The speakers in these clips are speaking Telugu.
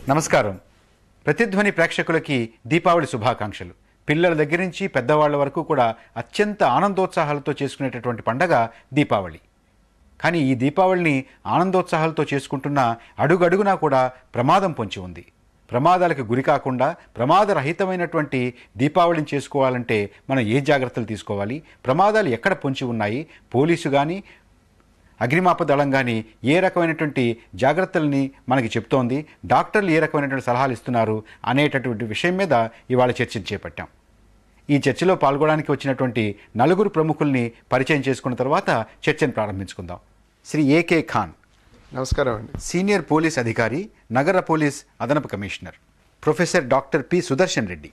నమస్కారం. ప్రతిధ్వని ప్రేక్షకులకి దీపావళి శుభాకాంక్షలు. పిల్లల దగ్గర నుంచి పెద్దవాళ్ల వరకు కూడా అత్యంత ఆనందోత్సాహాలతో చేసుకునేటటువంటి పండగ దీపావళి. కానీ ఈ దీపావళిని ఆనందోత్సాహాలతో చేసుకుంటున్న అడుగడుగునా కూడా ప్రమాదం పొంచి ఉంది. ప్రమాదాలకు గురి కాకుండా ప్రమాదరహితమైనటువంటి దీపావళిని చేసుకోవాలంటే మనం ఏ జాగ్రత్తలు తీసుకోవాలి, ప్రమాదాలు ఎక్కడ పొంచి ఉన్నాయి, పోలీసు కానీ అగ్నిమాపక దళం కానీ ఏ రకమైనటువంటి జాగ్రత్తల్ని మనకి చెప్తోంది, డాక్టర్లు ఏ రకమైనటువంటి సలహాలు ఇస్తున్నారు అనేటటువంటి విషయం మీద ఇవాళ చర్చను చేపట్టాం. ఈ చర్చలో పాల్గొనడానికి వచ్చినటువంటి నలుగురు ప్రముఖుల్ని పరిచయం చేసుకున్న తర్వాత చర్చను ప్రారంభించుకుందాం. శ్రీ ఏకే ఖాన్, నమస్కారం అండి. సీనియర్ పోలీస్ అధికారి, నగర పోలీస్ అదనపు commissioner. Professor doctor P Sudarshan Reddy.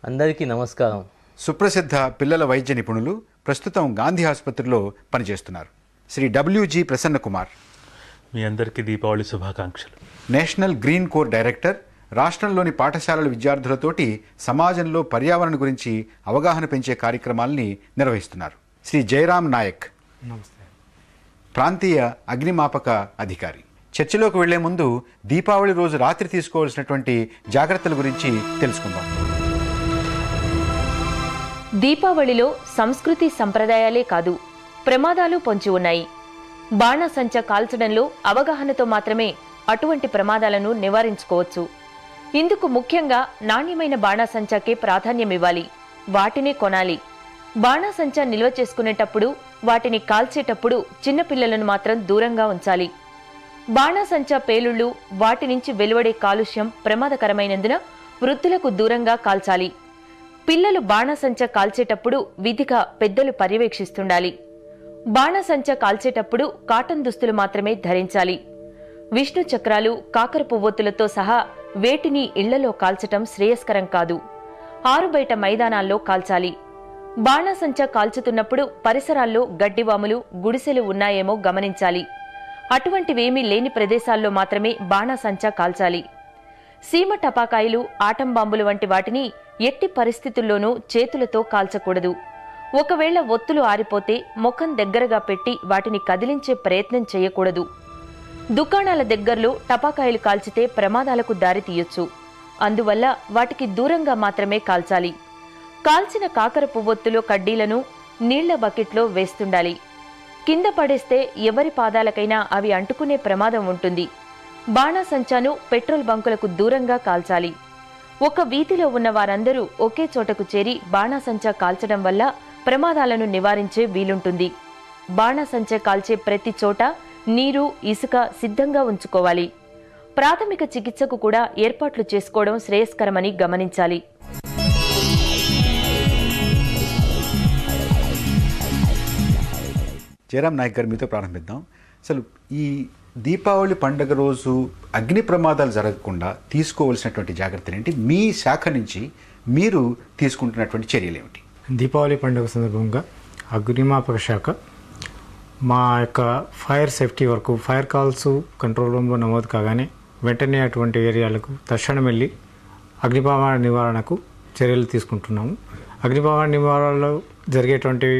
అందరికీ నమస్కారం. సుప్రసిద్ధ పిల్లల వైద్య నిపుణులు, ప్రస్తుతం గాంధీ ఆసుపత్రిలో పనిచేస్తున్నారు. శ్రీ డబ్ల్యూజీ ప్రసన్న కుమార్. మీ అందరికీ దీపావళి శుభాకాంక్షలు. నేషనల్ గ్రీన్ కోర్ డైరెక్టర్, రాష్ట్రంలోని పాఠశాలల విద్యార్థులతోటి సమాజంలో పర్యావరణ గురించి అవగాహన పెంచే కార్యక్రమాల్ని నిర్వహిస్తున్నారు. శ్రీ జయరామ్ నాయక్. నమస్తే. ప్రాంతీయ అగ్నిమాపక అధికారి. చర్చలోకి వెళ్లే ముందు దీపావళి రోజు రాత్రి తీసుకోవాల్సినటువంటి జాగ్రత్తల గురించి తెలుసుకుందాం. దీపావళిలో సంస్కృతి సంప్రదాయాలే కాదు, ప్రమాదాలు పొంచి ఉన్నాయి. బాణాసంచ కాల్చడంలో అవగాహనతో మాత్రమే అటువంటి ప్రమాదాలను నివారించుకోవచ్చు. ఇందుకు ముఖ్యంగా నాణ్యమైన బాణాసంచాకే ప్రాధాన్యమివ్వాలి, వాటినే కొనాలి. బాణాసంచ నిల్వ చేసుకునేటప్పుడు, వాటిని కాల్చేటప్పుడు చిన్నపిల్లలను మాత్రం దూరంగా ఉంచాలి. బాణాసంచ పేలుళ్లు, వాటి నుంచి వెలువడే కాలుష్యం ప్రమాదకరమైనందున వృద్ధులకు దూరంగా కాల్చాలి. పిల్లలు బాణాసంచ కాల్చేటప్పుడు విధిగా పెద్దలు పర్యవేక్షిస్తుండాలి. బాణాసంచ కాల్చేటప్పుడు కాటన్ దుస్తులు మాత్రమే ధరించాలి. విష్ణు చక్రాలు, కాకర పువ్వొత్తులతో సహా వేటిని ఇళ్లలో కాల్చటం శ్రేయస్కరం కాదు. ఆరుబయట మైదానాల్లో కాల్చాలి. బాణాసంచ కాల్చుతున్నప్పుడు పరిసరాల్లో గడ్డివాములు, గుడిసెలు ఉన్నాయేమో గమనించాలి. అటువంటివేమీ లేని ప్రదేశాల్లో మాత్రమే బాణాసంచ కాల్చాలి. సీమ టపాకాయలు, ఆటం బాంబులు వంటి వాటిని ఎట్టి పరిస్థితుల్లోనూ చేతులతో కాల్చకూడదు. ఒకవేళ ఒత్తులు ఆరిపోతే ముఖం దగ్గరగా పెట్టి వాటిని కదిలించే ప్రయత్నం చేయకూడదు. దుకాణాల దగ్గరలో టపాకాయలు కాల్చితే ప్రమాదాలకు దారితీయొచ్చు. అందువల్ల వాటికి దూరంగా మాత్రమే కాల్చాలి. కాల్చిన కాకర పువ్వొత్తులో కడ్డీలను నీళ్ల బకెట్లో వేస్తుండాలి. కింద పడేస్తే ఎవరి పాదాలకైనా అవి అంటుకునే ప్రమాదం ఉంటుంది. బాణాసంచాను పెట్రోల్ బంకులకు దూరంగా కాల్చాలి. ఒక వీధిలో ఉన్న వారందరూ ఒకే చోటకు చేరి బాణాసంచా కాల్చడం వల్ల ప్రమాదాలను నివారించే వీలుంటుంది. బాణాసంచా కాల్చే ప్రతి చోట నీరు, ఇసుక సిద్ధంగా ఉంచుకోవాలి. ప్రాథమిక చికిత్సకు కూడా ఏర్పాట్లు చేసుకోవడం శ్రేయస్కరమని గమనించాలి. జయరామ్ నాయక్ గారు, మీతో ప్రారంభిద్దాం. అసలు ఈ దీపావళి పండుగ రోజు అగ్ని ప్రమాదాలు జరగకుండా తీసుకోవాల్సినటువంటి జాగ్రత్తలు ఏంటి? మీ శాఖ నుంచి మీరు తీసుకుంటున్నటువంటి చర్యలు ఏమిటి? దీపావళి పండుగ సందర్భంగా అగ్నిమాపక శాఖ మా యొక్క ఫైర్ సేఫ్టీ వరకు, ఫైర్ కాల్స్ కంట్రోల్ రూమ్లో నమోదు కాగానే వెంటనే అటువంటి ఏరియాలకు తక్షణం వెళ్ళి అగ్నిప్రమాద నివారణకు చర్యలు తీసుకుంటున్నాము. అగ్నిప్రమాద నివారణలో జరిగేటువంటి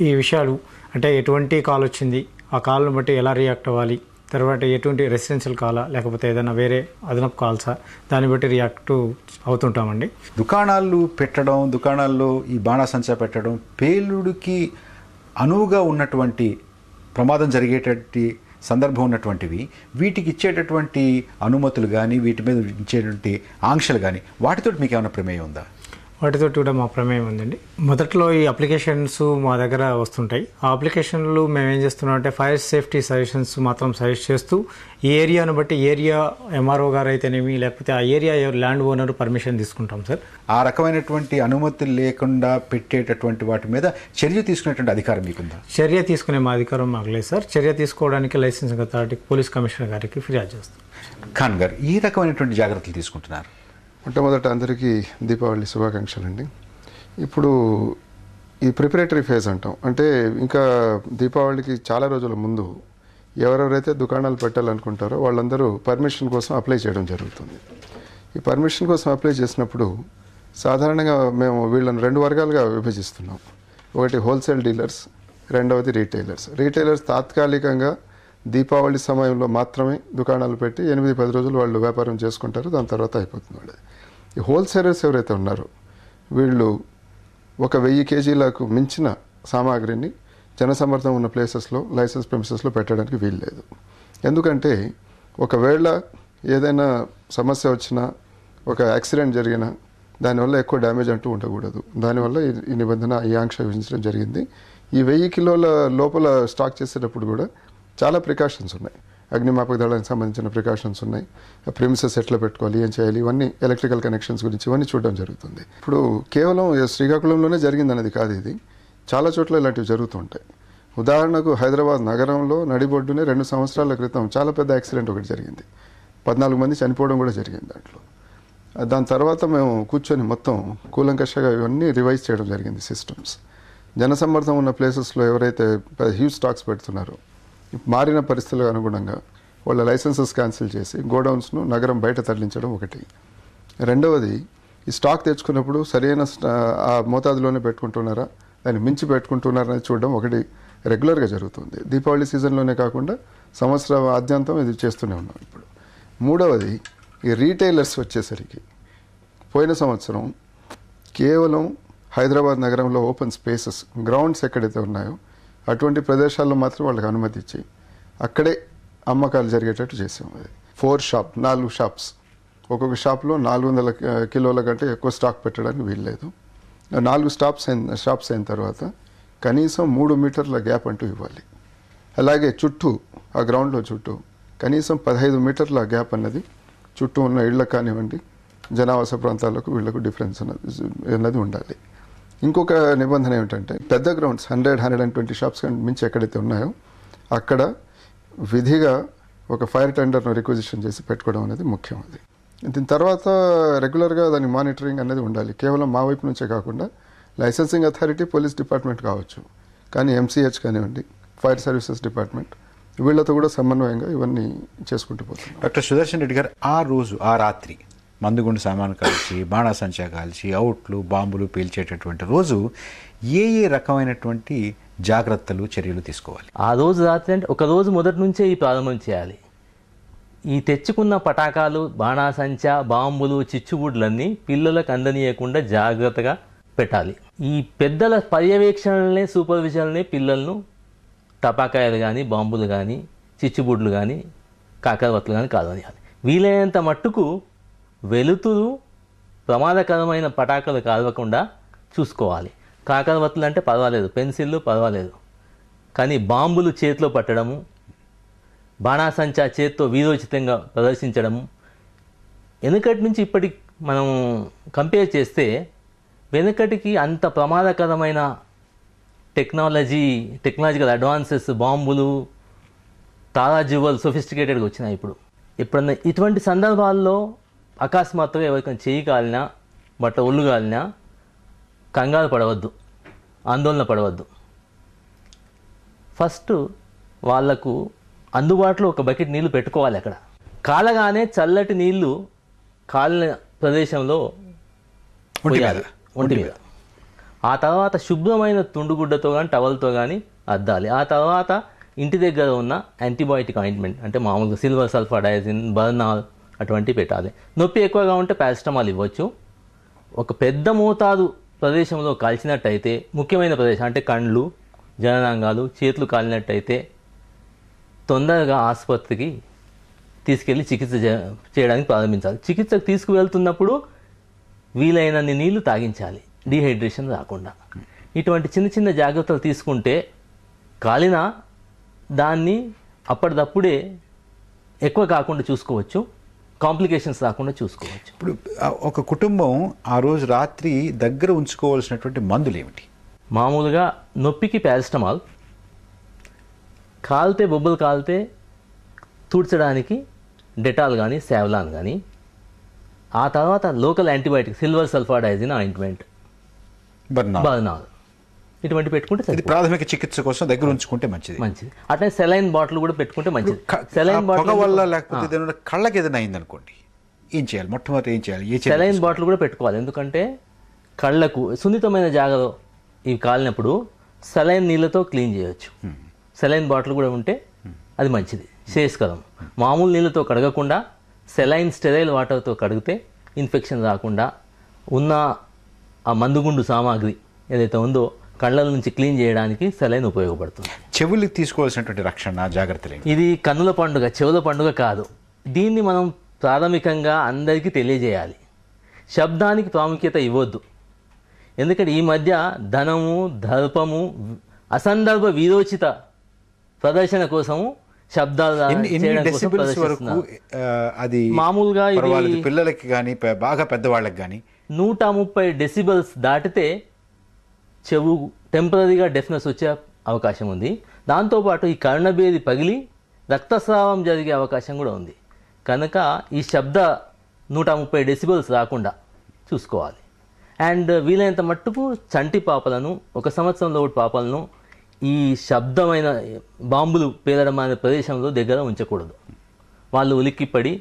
ఈ విషయాలు అంటే ఎటువంటి కాల్ వచ్చింది, ఆ కాల్ను బట్టి ఎలా రియాక్ట్ అవ్వాలి, తర్వాత ఎటువంటి రెసిడెన్షియల్ కాలా లేకపోతే ఏదైనా వేరే అదనపు కాల్సా, దాన్ని బట్టి రియాక్ట్ అవుతుంటామండి. దుకాణాలు పెట్టడం, దుకాణాల్లో ఈ బాణాసంచా పెట్టడం పేలుడికి అనువుగా ఉన్నటువంటి ప్రమాదం జరిగేటటువంటి సందర్భం ఉన్నటువంటివి, వీటికి ఇచ్చేటటువంటి అనుమతులు కానీ, వీటి మీద ఇచ్చేటువంటి ఆంక్షలు కానీ, వాటితో మీకు ఏమైనా ప్రమేయం ఉందా? వాటితో కూడా మా ప్రమేయం ఉందండి. మొదట్లో ఈ అప్లికేషన్స్ మా దగ్గర వస్తుంటాయి. ఆ అప్లికేషన్లు మేము ఏం చేస్తున్నాం అంటే ఫైర్ సేఫ్టీ సజెషన్స్ మాత్రం సజెస్ట్ చేస్తూ ఈ ఏరియాను బట్టి ఏరియా ఎంఆర్ఓ గారు అయితేనేమి లేకపోతే ఆ ఏరియా ల్యాండ్ ఓనర్ పర్మిషన్ తీసుకుంటాం సార్. ఆ రకమైనటువంటి అనుమతులు లేకుండా పెట్టేటటువంటి వాటి మీద చర్య తీసుకునేటువంటి అధికారం మీకుందా? చర్య తీసుకునే మా అధికారం మాకు లేదు సార్. చర్య తీసుకోవడానికి లైసెన్స్ అథారిటీ పోలీస్ కమిషనర్ గారికి ఫిర్యాదు చేస్తాం. ఖాన్ గారు, ఈ రకమైనటువంటి జాగ్రత్తలు తీసుకుంటున్నారు? మొట్టమొదట అందరికీ దీపావళి శుభాకాంక్షలు అండి. ఇప్పుడు ఈ ప్రిపరేటరీ ఫేజ్ అంటాం, అంటే ఇంకా దీపావళికి చాలా రోజుల ముందు ఎవరెవరైతే దుకాణాలు పెట్టాలనుకుంటారో వాళ్ళందరూ పర్మిషన్ కోసం అప్లై చేయడం జరుగుతుంది. ఈ పర్మిషన్ కోసం అప్లై చేసినప్పుడు సాధారణంగా మేము వీళ్ళని 2 వర్గాలుగా విభజిస్తున్నాం. ఒకటి హోల్సేల్ డీలర్స్, రెండవది రీటైలర్స్. తాత్కాలికంగా దీపావళి సమయంలో మాత్రమే దుకాణాలు పెట్టి 8-10 రోజులు వాళ్ళు వ్యాపారం చేసుకుంటారు, దాని తర్వాత అయిపోతుంది వాళ్ళది. ఈ హోల్సేలర్స్ ఎవరైతే ఉన్నారో వీళ్ళు ఒక 1000 కేజీలకు మించిన సామాగ్రిని జనసమర్థం ఉన్న ప్లేసెస్లో లైసెన్స్ ప్రెమిసెస్లో పెట్టడానికి వీల్లేదు. ఎందుకంటే ఒకవేళ ఏదైనా సమస్య వచ్చినా, ఒక యాక్సిడెంట్ జరిగినా దానివల్ల ఎక్కువ డ్యామేజ్ అంటూ ఉండకూడదు. దానివల్ల ఈ నిబంధన, ఈ ఆంక్ష విధించడం జరిగింది. ఈ 1000 కిలోల లోపల స్టాక్ చేసేటప్పుడు కూడా చాలా ప్రికాషన్స్ ఉన్నాయి. అగ్నిమాపక దళానికి సంబంధించిన ప్రికాషన్స్ ఉన్నాయి. ప్రిమిసెస్ ఎట్లా పెట్టుకోవాలి, ఏం చేయాలి, ఇవన్నీ ఎలక్ట్రికల్ కనెక్షన్స్ గురించి ఇవన్నీ చూడడం జరుగుతుంది. ఇప్పుడు కేవలం శ్రీకాకుళంలోనే జరిగింది అనేది కాదు, ఇది చాలా చోట్ల ఇలాంటివి జరుగుతుంటాయి. ఉదాహరణకు హైదరాబాద్ నగరంలో నడిబొడ్డునే 2 సంవత్సరాల క్రితం చాలా పెద్ద యాక్సిడెంట్ ఒకటి జరిగింది. 14 మంది చనిపోవడం కూడా జరిగింది దాంట్లో. దాని తర్వాత మేము కూర్చొని మొత్తం కూలంకషగా ఇవన్నీ రివైజ్ చేయడం జరిగింది సిస్టమ్స్. జనసమ్మర్దం ఉన్న ప్లేసెస్లో ఎవరైతే హ్యూజ్ స్టాక్స్ పెడుతున్నారో మారిన పరిస్థితులకు అనుగుణంగా వాళ్ళ లైసెన్సెస్ క్యాన్సిల్ చేసి గోడౌన్స్ను నగరం బయట తరలించడం ఒకటి. రెండవది, ఈ స్టాక్ తెచ్చుకున్నప్పుడు సరైన ఆ మోతాదులోనే పెట్టుకుంటున్నారా, దాన్ని మించి పెట్టుకుంటున్నారా అనేది చూడడం ఒకటి రెగ్యులర్గా జరుగుతుంది. దీపావళి సీజన్లోనే కాకుండా సంవత్సరం ఆద్యంతం ఇది చేస్తూనే ఉన్నాం. ఇప్పుడు మూడవది, ఈ రీటైలర్స్ వచ్చేసరికి పోయిన సంవత్సరం కేవలం హైదరాబాద్ నగరంలో ఓపెన్ స్పేసెస్, గ్రౌండ్స్ ఎక్కడైతే ఉన్నాయో అటువంటి ప్రదేశాల్లో మాత్రం వాళ్ళకి అనుమతి ఇచ్చి అక్కడే అమ్మకాలు జరిగేటట్టు చేసాం. అది 4 షాప్స్, ఒక్కొక్క షాప్లో 400 కిలోల కంటే ఎక్కువ స్టాక్ పెట్టడానికి వీల్లేదు. 4 షాప్స్ అయిన తర్వాత కనీసం 3 మీటర్ల గ్యాప్ అంటూ ఇవ్వాలి. అలాగే చుట్టూ, ఆ గ్రౌండ్లో చుట్టూ కనీసం 15 మీటర్ల గ్యాప్ అన్నది చుట్టూ ఉన్న ఇళ్ళకు కానివ్వండి, జనావాస ప్రాంతాలకు వీళ్లకు డిఫరెన్స్ అన్నది ఉండాలి. ఇంకొక నిబంధన ఏమిటంటే పెద్ద గ్రౌండ్స్ 100-120 షాప్స్ మించి ఎక్కడైతే ఉన్నాయో అక్కడ విధిగా ఒక ఫైర్ టెండర్ను రిక్వజిషన్ చేసి పెట్టుకోవడం అనేది ముఖ్యం. అది దీని తర్వాత రెగ్యులర్గా దాని మానిటరింగ్ అనేది ఉండాలి. కేవలం మా వైపు నుంచే కాకుండా లైసెన్సింగ్ అథారిటీ, పోలీస్ డిపార్ట్మెంట్ కావచ్చు, కానీ ఎంసీహెచ్ కానివ్వండి, ఫైర్ సర్వీసెస్ డిపార్ట్మెంట్, వీళ్ళతో కూడా సమన్వయంగా ఇవన్నీ చేసుకుంటూ పోతున్నాం. డాక్టర్ సుదర్శన్ రెడ్డి గారు, ఆ రాత్రి మందుగుండు సామాను కాల్చి, బాణాసంచా కాల్చి, అవుట్లు, బాంబులు పేల్చేటటువంటి రోజు ఏ రకమైనటువంటి జాగ్రత్తలు, చర్యలు తీసుకోవాలి? ఆ రోజు రాత్రి అంటే ఒక రోజు మొదటి నుంచే ఈ ప్రారంభం చేయాలి. ఈ తెచ్చుకున్న పటాకాలు, బాణాసంచా, బాంబులు, చిచ్చుబుడ్లన్నీ పిల్లలకు అందనీయకుండా జాగ్రత్తగా పెట్టాలి. ఈ పెద్దల పర్యవేక్షణలనే, సూపర్విజన్లనే పిల్లలను టపాకాయలు కానీ, బాంబులు కానీ, చిచ్చుబుడ్లు కానీ, కాకరవత్తులు కానీ కాలనియాలి. వీలైనంత మట్టుకు వెలుతురు, ప్రమాదకరమైన పటాకులు కాలవకుండా చూసుకోవాలి. కాకరవత్తులు అంటే పర్వాలేదు, పెన్సిళ్ళు పర్వాలేదు, కానీ బాంబులు చేతిలో పట్టడము, బాణాసంచా చేతితో వీరోచితంగా ప్రదర్శించడము, వెనుకటి నుంచి ఇప్పటికి మనం కంపేర్ చేస్తే వెనుకటికి అంత ప్రమాదకరమైన టెక్నాలజికల్ అడ్వాన్సెస్, బాంబులు, తారాజువల్ సొఫిస్టికేటెడ్గా వచ్చినాయి. ఎప్పుడన్నా ఇటువంటి సందర్భాల్లో అకస్మాత్తుగా ఎవరికైనా చేయి కాలినా, ఒళ్ళు కాలినా కంగారు పడవద్దు, ఆందోళన పడవద్దు. ఫస్ట్ వాళ్లకు అందుబాటులో ఒక బకెట్ నీళ్లు పెట్టుకోవాలి. అక్కడ కాలగానే చల్లటి నీళ్లు కాలిన ప్రదేశంలో పోయాలి, ఒంటి మీద. ఆ తర్వాత శుభ్రమైన తుండుగుడ్డతో కానీ, టవల్తో కానీ అద్దాలి. ఆ తర్వాత ఇంటి దగ్గర ఉన్న యాంటీబయాటిక్ ఆయింట్మెంట్, అంటే మామూలుగా సిల్వర్ సల్ఫాడైజిన్, బర్నాల్ అటువంటివి పెట్టాలి. నొప్పి ఎక్కువగా ఉంటే పారాసిటమాల్ ఇవ్వచ్చు. ఒక పెద్ద మోతాదు ప్రదేశంలో కాల్చినట్టయితే, ముఖ్యమైన ప్రదేశం అంటే కండ్లు, జననాంగాలు, చేతులు కాలినట్టయితే తొందరగా ఆసుపత్రికి తీసుకెళ్లి చికిత్స చేయడానికి ప్రారంభించాలి. చికిత్సకు తీసుకువెళ్తున్నప్పుడు వీలైనన్ని నీళ్లు తాగించాలి, డీహైడ్రేషన్ రాకుండా. ఇటువంటి చిన్న చిన్న జాగ్రత్తలు తీసుకుంటే కాలిన దాన్ని అప్పటిదప్పుడే ఎక్కువ కాకుండా చూసుకోవచ్చు, కాంప్లికేషన్స్ రాకుండా చూసుకోవచ్చు. ఇప్పుడు ఒక కుటుంబం ఆ రోజు రాత్రి దగ్గర ఉంచుకోవాల్సినటువంటి మందులు ఏమిటి? మామూలుగా నొప్పికి పారాసిటమాల్, కాలితే బొబ్బలు కాలితే తుడ్చడానికి డెటాల్ కానీ, సావ్లాన్ కానీ, ఆ తర్వాత లోకల్ యాంటీబయాటిక్ సిల్వర్ సల్ఫాడైజిన్ ఆయింట్మెంట్, బర్నాల్, ఇటువంటి పెట్టుకుంటే ఇది ప్రాథమిక చికిత్స కోసం దగ్గర ఉంచుకుంటే మంచిది. అట్లనే సెలైన్ బాటిల్ కూడా పెట్టుకుంటే మంచిది. సెలైన్ బాటిల్ వల్ల లేకపోతే కళ్ళకి ఏదైనా అయింది అనుకోండి, ఏం చేయాలి? మొట్టమొదటి ఏం చేయాలి? సెలైన్ బాటిల్ కూడా పెట్టుకోవాలి. ఎందుకంటే కళ్ళకు సున్నితమైన జాగలో ఇవి కాలినప్పుడు సెలైన్ నీళ్ళతో క్లీన్ చేయొచ్చు. సెలైన్ బాటిల్ కూడా ఉంటే అది మంచిది, శ్రేయస్కరం. మామూలు నీళ్ళతో కడగకుండా సెలైన్ స్టెరైల్ వాటర్తో కడిగితే ఇన్ఫెక్షన్ రాకుండా ఉన్న ఆ మందుగుండు సామాగ్రి ఏదైతే ఉందో కళ్ళ నుంచి క్లీన్ చేయడానికి సెలైన్ ఉపయోగపడుతుంది. చెవులకు తీసుకోవాల్సినటువంటి రక్షణ జాగ్రత్తలు ఏంటి? ఇది కన్నుల పండుగ, చెవుల పండుగ కాదు. దీన్ని మనం ప్రాథమికంగా అందరికీ తెలియజేయాలి. శబ్దానికి ప్రాముఖ్యత ఇవ్వద్దు. ఎందుకంటే ఈ మధ్య ధనము, దర్పము, అసందర్భ వీరోచిత ప్రదర్శన కోసము శబ్దాలు చేయడం కోసం ప్రదర్శిస్తున్నారు. అది మామూలుగా ఇది పిల్లలకి కానీ బాగా పెద్దవాళ్ళకి కానీ 130 డెసిబల్స్ దాటితే చెవు టెంపరీగా డెఫ్నెస్ వచ్చే అవకాశం ఉంది. దాంతోపాటు ఈ కర్ణబేది పగిలి రక్తస్రావం జరిగే అవకాశం కూడా ఉంది. కనుక ఈ శబ్ద 130 డెసిబల్స్ రాకుండా చూసుకోవాలి. అండ్ వీలైనంత మట్టుకు చంటి పాపలను, 1 సంవత్సరంలోపు పాపలను ఈ శబ్దమైన బాంబులు పేలడం అనే ప్రదేశంలో దగ్గర ఉంచకూడదు. వాళ్ళు ఉలిక్కిపడి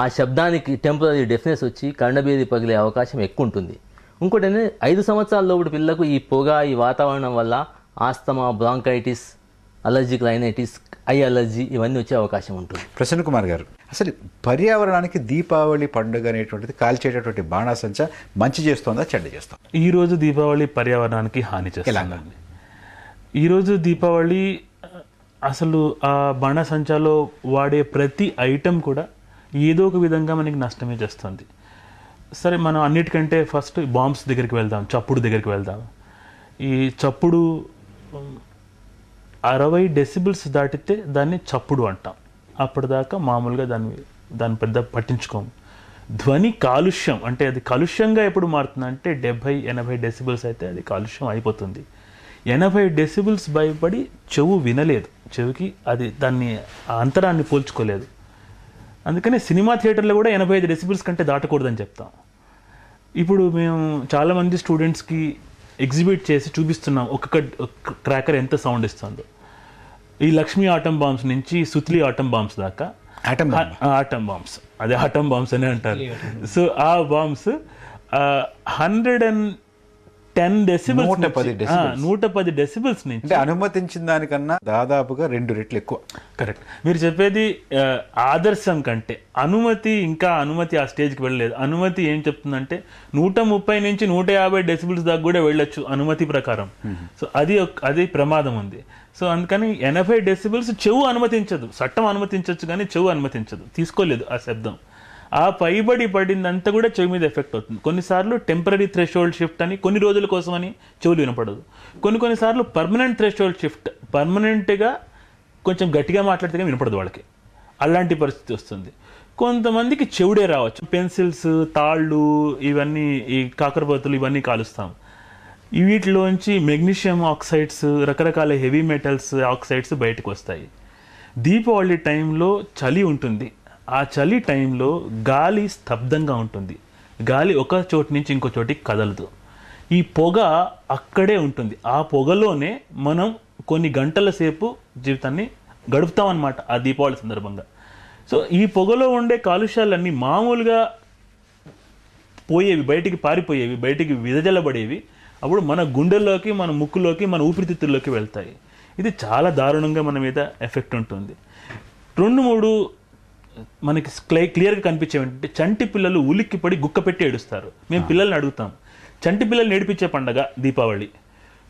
ఆ శబ్దానికి టెంపరీ డెఫ్నెస్ వచ్చి కర్ణబేది పగిలే అవకాశం ఎక్కువ ఉంటుంది. ఇంకోటి 5 సంవత్సరాల లోపు పిల్లలకు ఈ పొగ, ఈ వాతావరణం వల్ల asthma, bronchitis, allergic rhinitis, I allergy ఇవన్నీ వచ్చే అవకాశం ఉంటుంది. ప్రసన్న కుమార్ గారు, అసలు పర్యావరణానికి దీపావళి పండుగ అనేటువంటిది కాల్చేటటువంటి బాణాసంచ మంచి చేస్తుందా, చెడ్డ చేస్తుందా? ఈరోజు దీపావళి పర్యావరణానికి హాని చేస్తుంది. ఈరోజు దీపావళి అసలు ఆ బాణాసంచాలో వాడే ప్రతి ఐటెం కూడా ఏదో ఒక విధంగా మనకి నష్టమే చేస్తుంది. సరే, మనం అన్నిటికంటే ఫస్ట్ బాంబ్స్ దగ్గరికి వెళ్దాం, చప్పుడు దగ్గరికి వెళ్దాం. ఈ చప్పుడు 60 డెసిబుల్స్ దాటితే దాన్ని చప్పుడు అంటాం. అప్పటిదాకా మామూలుగా దాన్ని పెద్ద పట్టించుకోము. ధ్వని కాలుష్యం అంటే అది కాలుష్యంగా ఎప్పుడు మారుతుంది అంటే 70-80 డెసిబుల్స్ అయితే అది కాలుష్యం అయిపోతుంది. 80 డెసిబుల్స్ భయపడి చెవు వినలేదు, చెవికి అది దాన్ని అంతరాన్ని పోల్చుకోలేదు. అందుకనే సినిమా థియేటర్లో కూడా 85 డెసిబుల్స్ కంటే దాటకూడదని చెప్తాం. ఇప్పుడు మేము చాలామంది స్టూడెంట్స్కి ఎగ్జిబిట్ చేసి చూపిస్తున్నాం ఒక్కొక్క క్రాకర్ ఎంత సౌండ్ ఇస్తుందో. ఈ లక్ష్మీ ఆటం బాంబ్స్ నుంచి సుత్లీ ఆటం బాంబ్స్ దాకా. ఆటం బాంబ్స్, అదే ఆటం బాంబ్స్ అనే అంటారు. సో ఆ బాంబ్స్ 110 డెసిబుల్స్, 110 డెసిబుల్స్ నుంచి అనుమతించిన దానికన్నా దాదాపుగా 2 రెట్లు ఎక్కువ. కరెక్ట్. మీరు చెప్పేది ఆదర్శం కంటే అనుమతి ఆ స్టేజ్కి వెళ్ళలేదు. అనుమతి ఏం చెప్తుందంటే 130 నుంచి 150 డెసిబుల్స్ దాకా కూడా వెళ్ళొచ్చు అనుమతి ప్రకారం. సో అది ప్రమాదం ఉంది. సో అందుకని 80 డెసిబుల్స్ చెవు అనుమతించదు. చట్టం అనుమతించవచ్చు కానీ చెవు అనుమతించదు, తీసుకోలేదు ఆ శబ్దం. ఆ పైబడి పడిందంతా కూడా చెవి మీద ఎఫెక్ట్ అవుతుంది. కొన్నిసార్లు టెంపరీ థ్రెషోల్డ్ షిఫ్ట్ అని, కొన్ని రోజుల కోసం అని చెవులు వినపడదు. కొన్నిసార్లు పర్మనెంట్ థ్రెషోల్డ్ షిఫ్ట్, పర్మనెంట్గా కొంచెం గట్టిగా మాట్లాడితే వినపడదు వాళ్ళకి. అలాంటి పరిస్థితి వస్తుంది. కొంతమందికి చెవుడే రావచ్చు. పెన్సిల్స్, తాళ్ళు, ఇవన్నీ ఈ కాకరపోతులు ఇవన్నీ కాలుస్తాం. వీటిలోంచి మెగ్నీషియం ఆక్సైడ్స్, రకరకాల హెవీ మెటల్స్ ఆక్సైడ్స్ బయటకు వస్తాయి. దీపావళి టైంలో చలి ఉంటుంది. ఆ చలి టైంలో గాలి స్తబ్దంగా ఉంటుంది. గాలి ఒక చోటు నుంచి ఇంకో చోటికి కదలదు. ఈ పొగ అక్కడే ఉంటుంది. ఆ పొగలోనే మనం కొన్ని గంటల సేపు జీవితాన్ని గడుపుతాం అన్నమాట ఆ దీపావళి సందర్భంగా. సో ఈ పొగలో ఉండే కాలుష్యాలన్నీ మామూలుగా పోయేవి, బయటికి పారిపోయేవి, బయటికి విదజల్లబడేవి. అప్పుడు మన గుండెల్లోకి, మన ముక్కులోకి, మన ఊపిరితిత్తుల్లోకి వెళ్తాయి. ఇది చాలా దారుణంగా మన మీద ఎఫెక్ట్ ఉంటుంది. 2-3 మనకి క్లియర్గా కనిపించేవంటే చంటి పిల్లలు ఉలిక్కిపడి గుక్క పెట్టి ఏడుస్తారు. మేము పిల్లల్ని అడుగుతాం, చంటి పిల్లల్ని ఏడిపించే పండగ దీపావళి.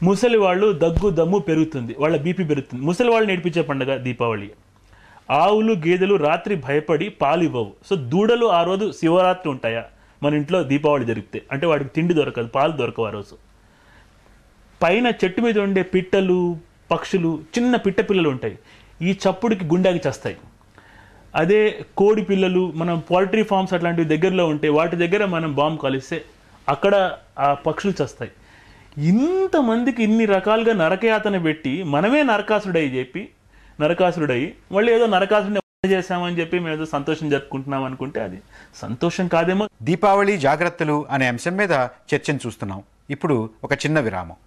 ముసలి వాళ్ళు దగ్గు దమ్ము పెరుగుతుంది, వాళ్ళ బీపీ పెరుగుతుంది, ముసలి వాళ్ళని ఏడిపించే పండగ దీపావళి. ఆవులు, గేదెలు రాత్రి భయపడి పాలు ఇవ్వవు. సో దూడలు ఆ రోజు శివరాత్రి ఉంటాయా మన ఇంట్లో దీపావళి జరిగితే? అంటే వాటికి తిండి దొరకదు, పాలు దొరకవు ఆ రోజు. పైన చెట్టు మీద ఉండే పిట్టలు, పక్షులు, చిన్న పిట్ట పిల్లలు ఉంటాయి, ఈ చప్పుడుకి గుండెకి చేస్తాయి. అదే కోడి పిల్లలు, మనం పౌల్ట్రీ ఫార్మ్స్ అట్లాంటివి దగ్గరలో ఉంటే వాటి దగ్గర మనం బాంబు కాలిస్తే అక్కడ ఆ పక్షులు చేస్తాయి. ఇంతమందికి ఇన్ని రకాలుగా నరకయాతన పెట్టి మనమే నరకాసురుడై మళ్ళీ ఏదో నరకాసురుడిని చేశామని చెప్పి మేము ఏదో సంతోషం జరుపుకుంటున్నాం అనుకుంటే అది సంతోషం కాదేమో. దీపావళి జాగ్రత్తలు అనే అంశం మీద చర్చను చూస్తున్నాం. ఇప్పుడు ఒక చిన్న విరామం.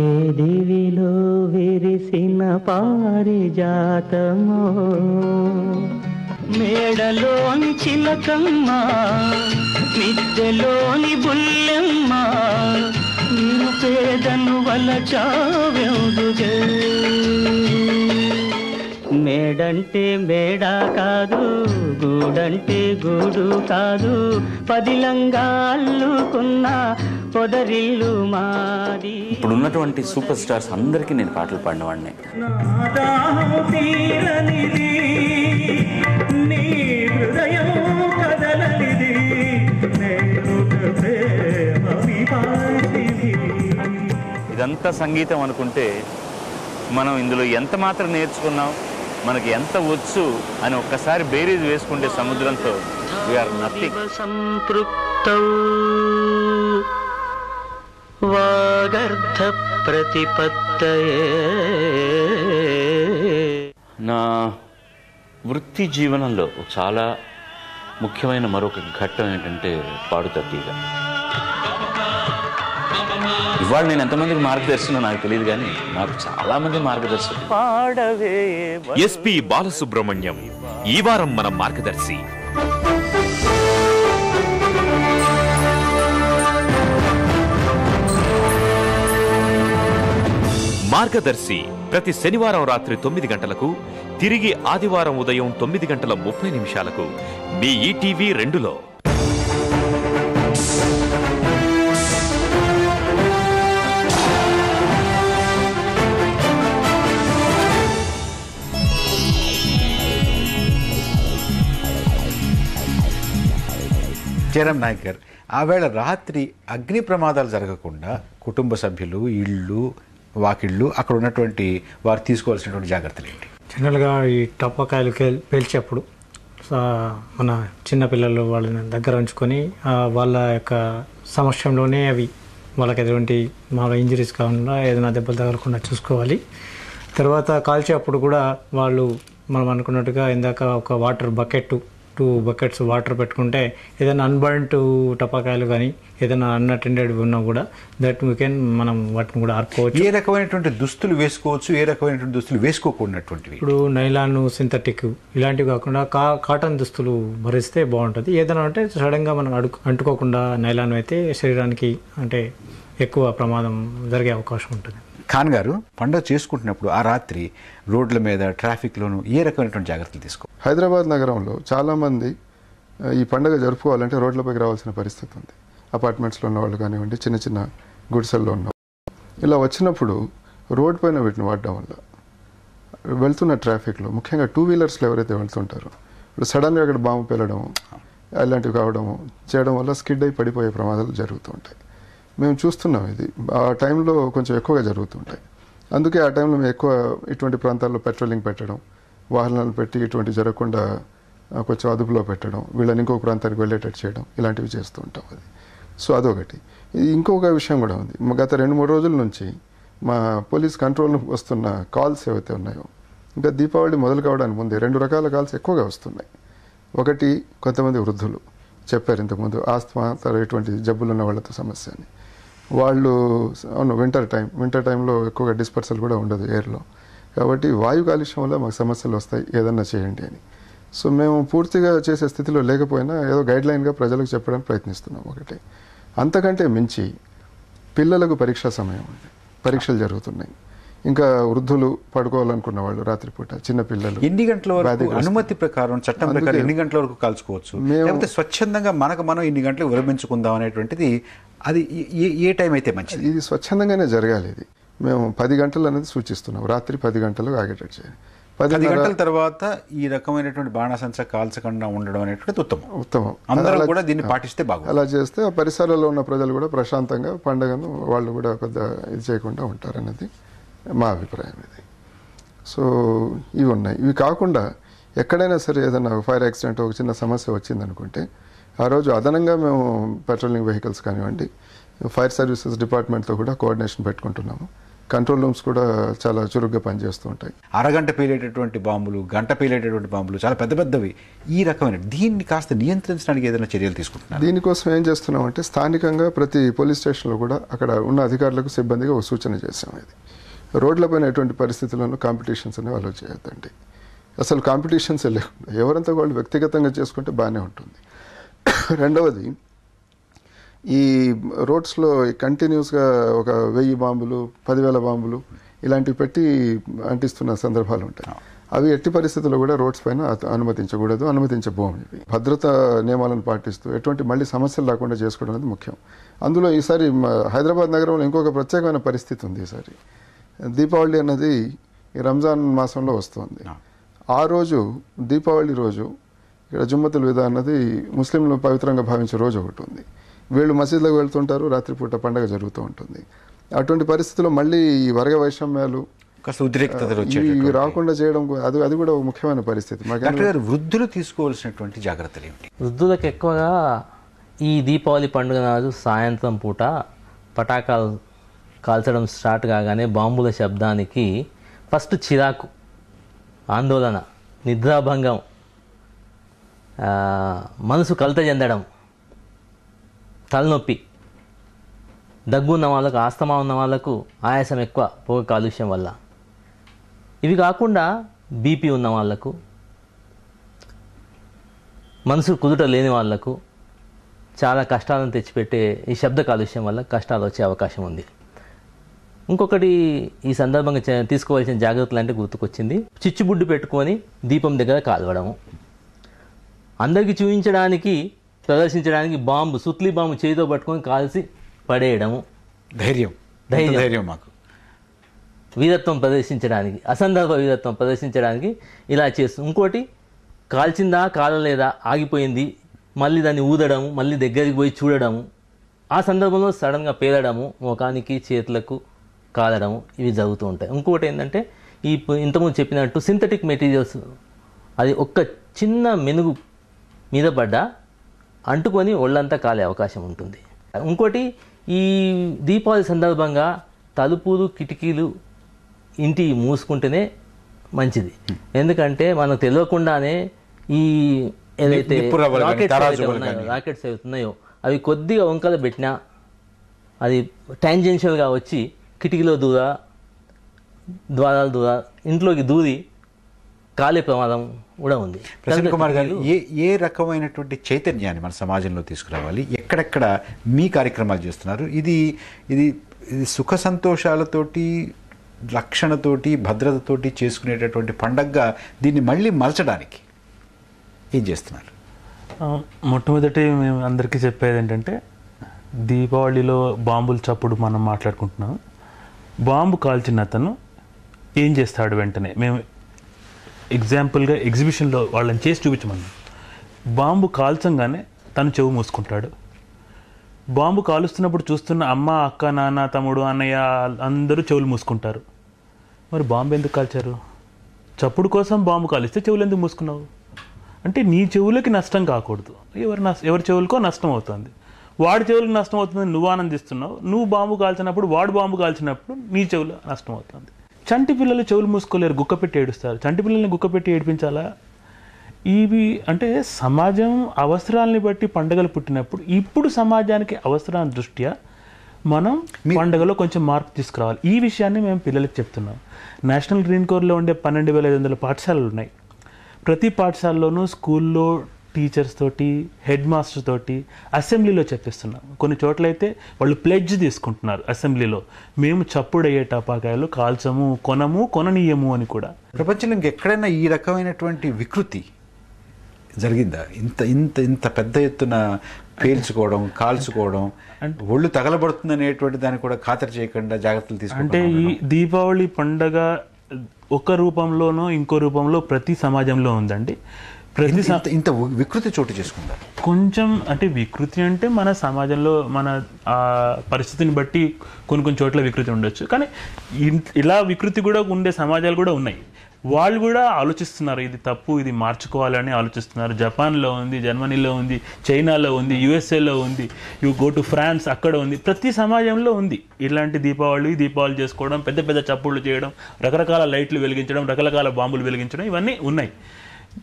ఏ దేవిలో విరిసిన పారిజాతమో మేడలోని చిలకమ్మ మిద్దెలోని బుల్లెమ్మ నిరుపేదను వలచావెందుగే మేడంటే మేడ కాదు గూడంటే గూడు కాదు పదిలంగా అల్లుకున్న పొదరిల్లు మాది. ఇప్పుడు ఉన్నటువంటి సూపర్ స్టార్స్ అందరికీ నేను పాటలు పాడినవాడినే. ఇదంతా సంగీతం అనుకుంటే మనం ఇందులో ఎంత మాత్రం నేర్చుకున్నాం, మనకి ఎంత వచ్చు అని ఒక్కసారి బేరీజ్ వేసుకుంటే సముద్రంతో వీఆర్ నథింగ్. సంతృప్తౌ వాగర్థ ప్రతిపత్తయే. నా వృత్తి జీవనంలో చాలా ముఖ్యమైన మరొక ఘట్టం ఏంటంటే పాడుతా తీగ. ఇవాళ నేను ఎంతమందికి మార్గదర్శనో నాకు తెలియదు, కానీ నాకు చాలా మంది మార్గదర్శకులు. పాడవే ఎస్పి బాలసుబ్రహ్మణ్యం ఈ వారం మన మార్గదర్శి. మార్గదర్శి ప్రతి శనివారం రాత్రి 9 గంటలకు, తిరిగి ఆదివారం ఉదయం 9:30 మీ ఈటీవీ 2లో. జయరాం నాయక్ గారు, ఆవేళ రాత్రి అగ్ని ప్రమాదాలు జరగకుండా కుటుంబ సభ్యులు, ఇళ్ళు, వాకిళ్ళు, అక్కడ ఉన్నటువంటి వారు తీసుకోవాల్సినటువంటి జాగ్రత్తలు ఏంటి? జనరల్గా ఈ టపాకాయలు పేల్చేప్పుడు మన చిన్నపిల్లలు వాళ్ళని దగ్గర ఉంచుకొని వాళ్ళ యొక్క సమక్షంలోనే అవి వాళ్ళకి ఎటువంటి మామూలు ఇంజరీస్ కాకుండా ఏదైనా దెబ్బలు తగలకుండా చూసుకోవాలి. తర్వాత కాల్చేటప్పుడు కూడా వాళ్ళు మనం అనుకున్నట్టుగా ఇందాక ఒక వాటర్ బకెట్ 2 బకెట్స్ వాటర్ పెట్టుకుంటే ఏదైనా అన్బర్న్డ్ టపాకాయలు కానీ ఏదైనా అన్అటెండెడ్ ఉన్నా కూడా దట్ వీ కెన్ మనం వాటిని కూడా ఆర్పుకోవచ్చు. ఏ రకమైనటువంటి దుస్తులు వేసుకోవచ్చు, ఏ రకమైనటువంటి దుస్తులు వేసుకోకూడనటువంటివి? ఇప్పుడు నైలాన్, సింథటిక్ ఇలాంటివి కాకుండా కాటన్ దుస్తులు భరిస్తే బాగుంటుంది. ఏదైనా అంటే సడన్గా మనం అంటుకోకుండా నైలాన్ అయితే శరీరానికి అంటే ఎక్కువ ప్రమాదం జరిగే అవకాశం ఉంటుంది. ఖాన్ గారు, పండుగ చేసుకుంటున్నప్పుడు ఆ రాత్రి రోడ్ల మీద, ట్రాఫిక్లోనూ ఏ రకమైనటువంటి జాగ్రత్తలు తీసుకో? హైదరాబాద్ నగరంలో చాలామంది ఈ పండుగ జరుపుకోవాలంటే రోడ్లపైకి రావాల్సిన పరిస్థితి ఉంది. అపార్ట్మెంట్స్లో ఉన్న వాళ్ళు కానివ్వండి, చిన్న చిన్న గుడిసెల్లో ఉన్న ఇలా వచ్చినప్పుడు రోడ్ పైన వీటిని వాడడం వల్ల వెళ్తున్న ట్రాఫిక్లో ముఖ్యంగా 2 వీలర్స్లో ఎవరైతే వెళ్తుంటారో ఇప్పుడు సడన్గా అక్కడ బాంబు పేలడము అలాంటివి కావడము చేయడం వల్ల స్కిడ్ అయి పడిపోయే ప్రమాదాలు జరుగుతూ ఉంటాయి. మేము చూస్తున్నాం, ఇది ఆ టైంలో కొంచెం ఎక్కువగా జరుగుతుంటాయి. అందుకే ఆ టైంలో మేము ఎక్కువ ఇటువంటి ప్రాంతాల్లో పెట్రోలింగ్ పెట్టడం, వాహనాలు పెట్టి ఇటువంటి జరగకుండా కొంచెం అదుపులో పెట్టడం, వీళ్ళని ఇంకొక ప్రాంతానికి వెళ్ళేటట్టు చేయడం, ఇలాంటివి చేస్తూ ఉంటాం. అది సో అదొకటి. ఇంకొక విషయం కూడా ఉంది. గత 2-3 రోజుల నుంచి మా పోలీస్ కంట్రోల్ వస్తున్న కాల్స్ ఏవైతే ఉన్నాయో, ఇంకా దీపావళి మొదలు కావడానికి ముందే 2 రకాల కాల్స్ ఎక్కువగా వస్తున్నాయి. ఒకటి, కొంతమంది వృద్ధులు చెప్పారు ఇంతకుముందు ఆస్తమా ఇటువంటి జబ్బులు ఉన్న వాళ్ళతో సమస్య అని. వాళ్ళు అవును వింటర్ టైంలో ఎక్కువగా డిస్పర్సల్ కూడా ఉండదు ఎయిర్లో, కాబట్టి వాయు కాలుష్యం వల్ల మాకు సమస్యలు వస్తాయి, ఏదన్నా చేయండి అని. సో మేము పూర్తిగా చేసే స్థితిలో లేకపోయినా ఏదో గైడ్లైన్గా ప్రజలకు చెప్పడానికి ప్రయత్నిస్తున్నాం. ఒకటి, అంతకంటే మించి పిల్లలకు పరీక్షా సమయం ఉంది, పరీక్షలు జరుగుతున్నాయి. ఇంకా వృద్ధులు పడుకోవాలనుకున్న వాళ్ళు రాత్రిపూట, చిన్నపిల్లలు ఎన్ని గంటల వరకు అనుమతి ప్రకారం, చట్టం ప్రకారం ఎన్ని గంటల వరకు కాల్చుకోవచ్చు, లేకపోతే స్వచ్ఛందంగా మనం ఇన్ని గంటలకు విరమించుకుందాం అనేటువంటిది అది ఏ టైం అయితే మంచిది? ఇది స్వచ్ఛందంగానే జరగాలి. ఇది మేము 10 గంటలు అనేది సూచిస్తున్నాం, రాత్రి 10 గంటలకు ఆగేటట్టు చేయాలి. 10 గంటల తర్వాత ఈ రకమైనటువంటి బాణాసంచ కాల్చకుండా ఉండడం అనేటువంటిది ఉత్తమం. అందరూ కూడా దీన్ని పాటిస్తే బాగుంది. అలా చేస్తే ఆ పరిసరాల్లో ఉన్న ప్రజలు కూడా ప్రశాంతంగా పండుగను వాళ్ళు కూడా పెద్ద ఇది చేయకుండా ఉంటారనేది మా అభిప్రాయం. ఇది సో ఇవి ఉన్నాయి. ఇవి కాకుండా ఎక్కడైనా సరే ఏదైనా ఫైర్ యాక్సిడెంట్, ఒక చిన్న సమస్య వచ్చిందనుకుంటే ఆ రోజు అదనంగా మేము పెట్రోలింగ్ వెహికల్స్ కానివ్వండి, ఫైర్ సర్వీసెస్ డిపార్ట్మెంట్తో కూడా కోఆర్డినేషన్ పెట్టుకుంటున్నాము. కంట్రోల్ రూమ్స్ కూడా చాలా చురుగ్గా పనిచేస్తూ ఉంటాయి. అరగంట పేలేటటువంటి బాంబులు, గంట పేలేటటువంటి బాంబులు చాలా పెద్ద పెద్దవి. ఈ రకమైన దీన్ని కాస్త నియంత్రించడానికి ఏదైనా చర్యలు తీసుకుంటున్నారు? దీనికోసం ఏం చేస్తున్నామంటే స్థానికంగా ప్రతి పోలీస్ స్టేషన్లో కూడా అక్కడ ఉన్న అధికారులకు, సిబ్బందిగా ఒక సూచన చేసాం. ఇది రోడ్లపైన ఎటువంటి పరిస్థితుల్లోనూ కాంపిటీషన్స్ అనేవి అలో చేయొద్దండి. అసలు కాంపిటీషన్స్ లేకుండా ఎవరంతా వాళ్ళు వ్యక్తిగతంగా చేసుకుంటే బాగానే ఉంటుంది. రెండవది, ఈ రోడ్స్లో కంటిన్యూస్గా ఒక 1000 బాంబులు 10,000 బాంబులు ఇలాంటివి పెట్టి అంటిస్తున్న సందర్భాలు ఉంటాయి. అవి ఎట్టి పరిస్థితుల్లో కూడా రోడ్స్ పైన అనుమతించకూడదు, అనుమతించబోము. భద్రతా నియమాలను పాటిస్తూ ఎటువంటి మళ్ళీ సమస్యలు రాకుండా చేసుకోవడం అనేది ముఖ్యం. అందులో ఈసారి హైదరాబాద్ నగరంలో ఇంకొక ప్రత్యేకమైన పరిస్థితి ఉంది. ఈసారి దీపావళి అన్నది ఈ రంజాన్ మాసంలో వస్తుంది. ఆ రోజు దీపావళి రోజు ఇక్కడ జుమ్మతుల్ విదా అన్నది ముస్లింలు పవిత్రంగా భావించే రోజు ఒకటి ఉంది. వీళ్ళు మసీదులకు వెళ్తుంటారు, రాత్రిపూట పండగ జరుగుతూ ఉంటుంది. అటువంటి పరిస్థితుల్లో మళ్ళీ ఈ వర్గ వైషమ్యాలు ఇవి రాకుండా చేయడం అది కూడా ఒక ముఖ్యమైన పరిస్థితి. వృద్ధులు తీసుకోవాల్సినటువంటి జాగ్రత్తలు ఏమిటి? వృద్ధులకు ఎక్కువగా ఈ దీపావళి పండుగ నాడు సాయంత్రం పూట పటాకాలు కాల్చడం స్టార్ట్ కాగానే బాంబుల శబ్దానికి ఫస్ట్ చిరాకు, ఆందోళన, నిద్రాభంగం, మనసు కలత చెందడం, తలనొప్పి, దగ్గు ఉన్న వాళ్ళకు, ఆస్తమా ఉన్న వాళ్ళకు ఆయాసం ఎక్కువ పొగ కాలుష్యం వల్ల. ఇవి కాకుండా బీపీ ఉన్న వాళ్లకు, మనసు కుదుట లేని వాళ్లకు చాలా కష్టాలను తెచ్చిపెట్టే ఈ శబ్ద కాలుష్యం వల్ల కష్టాలు వచ్చే అవకాశం ఉంది. ఇంకొకటి ఈ సందర్భంగా తీసుకోవాల్సిన జాగ్రత్తలు అంటే గుర్తుకొచ్చింది, చిచ్చుబుడ్డు పెట్టుకొని దీపం దగ్గర కాల్వడము, అందరికీ చూపించడానికి ప్రదర్శించడానికి బాంబు, సుత్లీ బాంబు చేతితో పట్టుకొని కాల్చి పడేయడము, ధైర్యం మాకు వీరత్వం ప్రదర్శించడానికి, అసందర్భ వీరత్వం ప్రదర్శించడానికి ఇలా చేస్తుంది. ఇంకోటి, కాల్చిందా కాలలేదా ఆగిపోయింది, మళ్ళీ దాన్ని ఊదడము, మళ్ళీ దగ్గరికి పోయి చూడడము, ఆ సందర్భంలో సడన్గా పేలడము, ముఖానికి చేతులకు కాలడము, ఇవి జరుగుతూ ఉంటాయి. ఇంకొకటి ఏంటంటే ఈ ఇంతకుముందు చెప్పినట్టు సింథటిక్ మెటీరియల్స్, అది ఒక్క చిన్న మెనుగు మీద పడ్డా అంటుకొని ఒళ్ళంతా కాలే అవకాశం ఉంటుంది. ఇంకోటి, ఈ దీపావళి సందర్భంగా తలుపులు కిటికీలు ఇంటి మూసుకుంటేనే మంచిది. ఎందుకంటే మనకు తెలియకుండానే ఈ ఏదైతే రాకెట్స్ అవుతున్నాయో అవి కొద్దిగా వంకలు పెట్టినా అది టాంజెన్షియల్గా వచ్చి కిటికీలో ద్వారాలు ఇంట్లోకి దూరి కాలే ప్రమాదం కూడా ఉంది. ప్రసన్న కుమార్ గారు, ఏ రకమైనటువంటి చైతన్యాన్ని మన సమాజంలో తీసుకురావాలి? ఎక్కడెక్కడ మీ కార్యక్రమాలు చేస్తున్నారు? ఇది సుఖ సంతోషాలతోటి, రక్షణతోటి, భద్రతతోటి చేసుకునేటటువంటి పండగగా దీన్ని మళ్ళీ మలచడానికి ఏం చేస్తున్నారు? మొట్టమొదటి మేము అందరికీ చెప్పేది ఏంటంటే, దీపావళిలో బాంబుల చప్పుడు మనం మాట్లాడుకుంటున్నాం. బాంబు కాల్చిన అతను ఏం చేస్తాడు? వెంటనే మేము ఎగ్జాంపుల్గా ఎగ్జిబిషన్లో వాళ్ళని చేసి చూపించమన్నాం. బాంబు కాల్చంగానే తను చెవు మూసుకుంటాడు. బాంబు కాలుస్తున్నప్పుడు చూస్తున్న అమ్మ, అక్క, నాన్న, తమ్ముడు, అన్నయ్య అందరూ చెవులు మూసుకుంటారు. మరి బాంబు ఎందుకు కాల్చారు? చప్పుడు కోసం బాంబు కాలిస్తే చెవులు ఎందుకు మూసుకున్నావు? అంటే నీ చెవులకి నష్టం కాకూడదు, ఎవరి చెవులకో నష్టం అవుతుంది. వాడి చెవులకు నష్టం అవుతుంది, నువ్వు ఆనందిస్తున్నావు. నువ్వు బాంబు కాల్చినప్పుడు, వాడు బాంబు కాల్చినప్పుడు నీ చెవులు నష్టం అవుతుంది. చంటి పిల్లలు చెవులు మూసుకోలేరు, గుక్క పెట్టి ఏడుస్తారు. చంటి పిల్లల్ని గుక్క పెట్టి ఏడిపించాలా? ఇవి అంటే సమాజం అవసరాలని బట్టి పండుగలు పుట్టినప్పుడు, ఇప్పుడు సమాజానికి అవసరాల దృష్ట్యా మనం పండుగలో కొంచెం మార్పు తీసుకురావాలి. ఈ విషయాన్ని మేము పిల్లలకు చెప్తున్నాం. నేషనల్ గ్రీన్ కోర్లో ఉండే 12,500 పాఠశాలలు ఉన్నాయి. ప్రతి పాఠశాలలోనూ స్కూల్లో టీచర్స్ తోటి, హెడ్ మాస్టర్ తోటి అసెంబ్లీలో చెప్పిస్తున్నాం. కొన్ని చోట్లయితే వాళ్ళు ప్లెడ్జ్ తీసుకుంటున్నారు అసెంబ్లీలో, మేము చప్పుడయ్యే టపాకాయలు కాల్చము, కొననీయము అని కూడా. ప్రపంచంలో ఇంకెక్కడైనా ఈ రకమైనటువంటి వికృతి జరిగిందా? ఇంత పెద్ద ఎత్తున పేల్చుకోవడం, కాల్చుకోవడం, ఒళ్ళు తగలబడుతుంది అనేటువంటి దాన్ని కూడా ఖాతరు చేయకుండా జాగ్రత్తలు తీసుకుంటే, అంటే ఈ దీపావళి పండగ ఒక రూపంలోనో ఇంకో రూపంలో ప్రతి సమాజంలో ఉందండి. ఇంత వికృతి చోటు చేసుకుందా? కొంచెం అంటే వికృతి అంటే మన సమాజంలో మన పరిస్థితిని బట్టి కొన్ని చోట్ల వికృతి ఉండొచ్చు. కానీ ఇలా వికృతి కూడా ఉండే సమాజాలు కూడా ఉన్నాయి. వాళ్ళు కూడా ఆలోచిస్తున్నారు, ఇది తప్పు, ఇది మార్చుకోవాలని ఆలోచిస్తున్నారు. జపాన్లో ఉంది, జర్మనీలో ఉంది, చైనాలో ఉంది, యుఎస్ఏలో ఉంది, యూ గో టు ఫ్రాన్స్, అక్కడ ఉంది. ప్రతి సమాజంలో ఉంది ఇలాంటి దీపావళి చేసుకోవడం, పెద్ద పెద్ద చప్పుళ్ళు చేయడం, రకరకాల లైట్లు వెలిగించడం, రకరకాల బాంబులు వెలిగించడం, ఇవన్నీ ఉన్నాయి.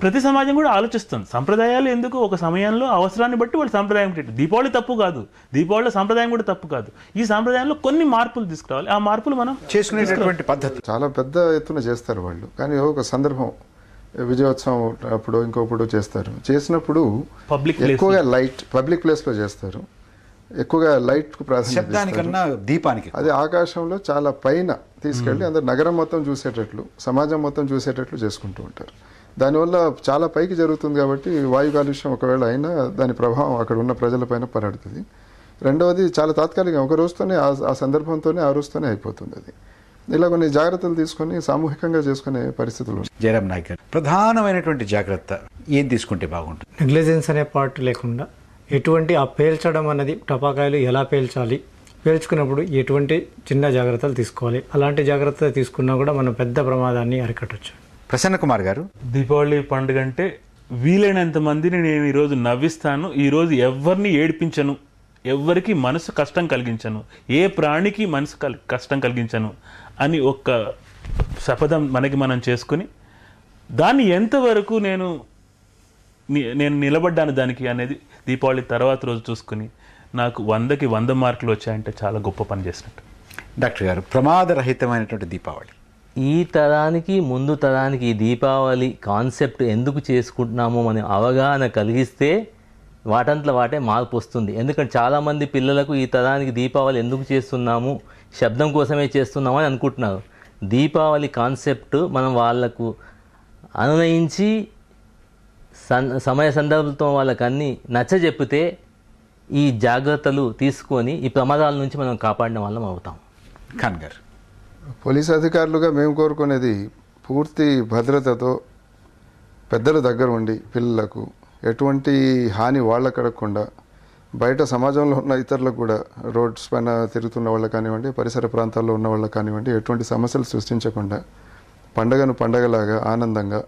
ప్రతి సమాజం కూడా ఆలోచిస్తుంది. సంప్రదాయాలు ఎందుకు, ఒక సమయంలో అవసరాన్ని బట్టి వాళ్ళు సంప్రదాయం పెట్టారు. దీపావళి తప్పు కాదు, దీపావళిలో సంప్రదాయం కూడా తప్పు కాదు. ఈ సంప్రదాయంలో కొన్ని మార్పులు తీసుకురావాలి. ఆ మార్పులు మనం చేసుకునేటటువంటి పద్ధతి చాలా పెద్ద ఎత్తున చేస్తారు వాళ్ళు. కానీ ఒక సందర్భం విజయోత్సవం అప్పుడు ఇంకొప్పుడు చేస్తారు. చేసినప్పుడు పబ్లిక్ ఎక్కువగా లైట్ పబ్లిక్ ప్లేస్లో చేస్తారు, ఎక్కువగా లైట్కు ప్రాధాన్యత ఇస్తారు. శబ్దానికన్నా దీపానికి అది ఆకాశంలో చాలా పైన తీసుకెళ్ళి అందరు నగరం మొత్తం చూసేటట్లు, సమాజం మొత్తం చూసేటట్లు చేసుకుంటూ ఉంటారు. దానివల్ల చాలా పైకి జరుగుతుంది కాబట్టి వాయు కాలుష్యం ఒకవేళ అయినా దాని ప్రభావం అక్కడ ఉన్న ప్రజలపైన పడుతుంది. రెండవది చాలా తాత్కాలికంగా ఒక రోజుతోనే ఆ సందర్భంతోనే ఆ రోజుతోనే అయిపోతుంది. అది ఇలా కొన్ని జాగ్రత్తలు తీసుకొని సామూహికంగా చేసుకునే పరిస్థితులు. జయరాం నాయక్ గారు, ప్రధానమైనటువంటి జాగ్రత్త ఏం తీసుకుంటే బాగుంటుంది? నెగ్లిజెన్స్ అనే పార్ట్ లేకుండా ఎటువంటి ఆ పేల్చడం అన్నది, టపాకాయలు ఎలా పేల్చాలి, పేల్చుకున్నప్పుడు ఎటువంటి చిన్న జాగ్రత్తలు తీసుకోవాలి, అలాంటి జాగ్రత్తలు తీసుకున్నా కూడా మనం పెద్ద ప్రమాదాన్ని అరికట్టవచ్చు. ప్రసన్న కుమార్ గారు, దీపావళి పండుగ అంటే వీలైనంత మందిని నేను ఈరోజు నవ్విస్తాను, ఈరోజు ఎవరిని ఏడిపించను, ఎవరికి మనసు కష్టం కలిగించను, ఏ ప్రాణికి మనసు కష్టం కలిగించను అని ఒక శపథం మనకి మనం చేసుకుని దాన్ని ఎంతవరకు నేను నిలబడ్డాను దానికి అనేది దీపావళి తర్వాత రోజు చూసుకుని నాకు 100కి 100 మార్కులు వచ్చాయంటే చాలా గొప్ప పని చేసినట్టు. డాక్టర్ గారు, ప్రమాదరహితమైనటువంటి దీపావళి. ఈ తరానికి ముందు తరానికి ఈ దీపావళి కాన్సెప్ట్ ఎందుకు చేసుకుంటున్నామో మనం అవగాహన కలిగిస్తే వాటంతలో వాటే మార్పు వస్తుంది. ఎందుకంటే చాలామంది పిల్లలకు ఈ తరానికి దీపావళి ఎందుకు చేస్తున్నాము, శబ్దం కోసమే చేస్తున్నాము అని అనుకుంటున్నారు. దీపావళి కాన్సెప్ట్ మనం వాళ్లకు అనునయించి సమయ సందర్భంతో వాళ్ళకి అన్నీ నచ్చజెప్పితే ఈ జాగ్రత్తలు తీసుకొని ఈ ప్రమాదాల నుంచి మనం కాపాడిన వాళ్ళం అవుతాం. ఖాన్ గారు, పోలీస్ అధికారులుగా మేము కోరుకునేది పూర్తి భద్రతతో పెద్దల దగ్గర ఉండి పిల్లలకు ఎటువంటి హాని వాళ్ళకు కలగకుండా, బయట సమాజంలో ఉన్న ఇతరులకు కూడా రోడ్స్ పైన తిరుగుతున్న వాళ్ళకి కానివ్వండి, పరిసర ప్రాంతాల్లో ఉన్న వాళ్ళకి కానివ్వండి, ఎటువంటి సమస్యలు సృష్టించకుండా పండగను పండగలాగా ఆనందంగా,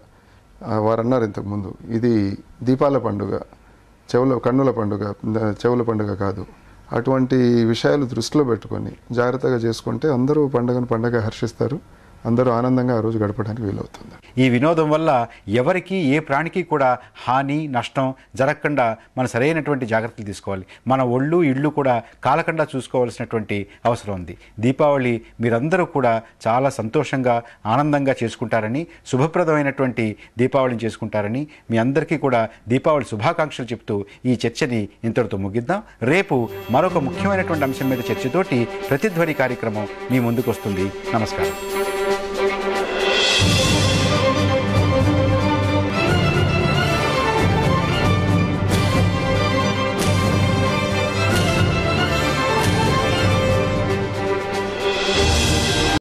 వారన్నారు ఇంతకుముందు ఇది దీపాల పండుగ, కన్నుల పండుగ, చెవుల పండుగ కాదు, అటువంటి విషయాలు దృష్టిలో పెట్టుకొని జాగ్రత్తగా చేసుకుంటే అందరూ పండుగను పండగ హర్షిస్తారు, అందరూ ఆనందంగా ఆ రోజు గడపడానికి వీలవుతుంది. ఈ వినోదం వల్ల ఎవరికి ఏ ప్రాణికి కూడా హాని నష్టం జరగకుండా మనం సరైనటువంటి జాగ్రత్తలు తీసుకోవాలి. మన ఒళ్ళు ఇళ్ళు కూడా కాలకుండా చూసుకోవాల్సినటువంటి అవసరం ఉంది. దీపావళి మీరందరూ కూడా చాలా సంతోషంగా ఆనందంగా చేసుకుంటారని, శుభప్రదమైనటువంటి దీపావళిని చేసుకుంటారని మీ అందరికీ కూడా దీపావళి శుభాకాంక్షలు చెప్తూ ఈ చర్చని ఇంతటితో ముగిద్దాం. రేపు మరొక ముఖ్యమైనటువంటి అంశం మీద చర్చతోటి ప్రతిధ్వని కార్యక్రమం మీ ముందుకు వస్తుంది. నమస్కారం.